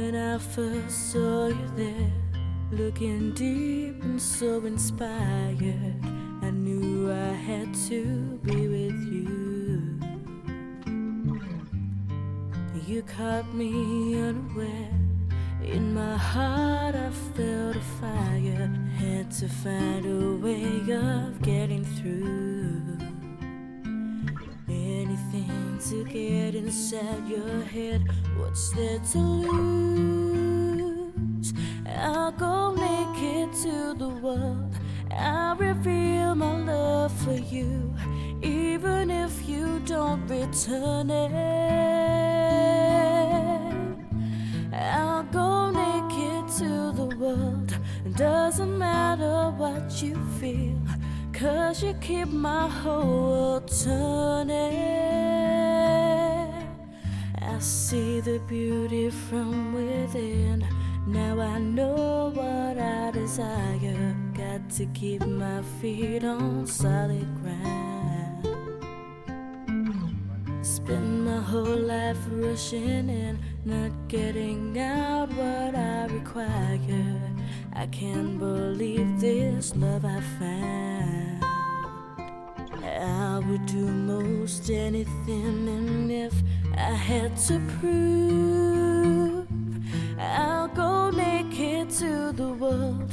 When I first saw you there, looking deep and so inspired, I knew I had to be with you. You caught me unaware. In my heart I felt a fire. Had to find a way of getting through. Anything to get inside your head. What's there to lose? I'll go naked to the world. I'll reveal my love for you, even if you don't return it. I'll go naked to the world. Doesn't matter what you feel, 'cause you keep my whole world turning. I see the beauty from within. Now I know what I desire. Got to keep my feet on solid ground. Spend my whole life rushing in, not getting out what I require. I can't believe this love I found. I would do most anything, and if I had to prove, I'll go naked to the world.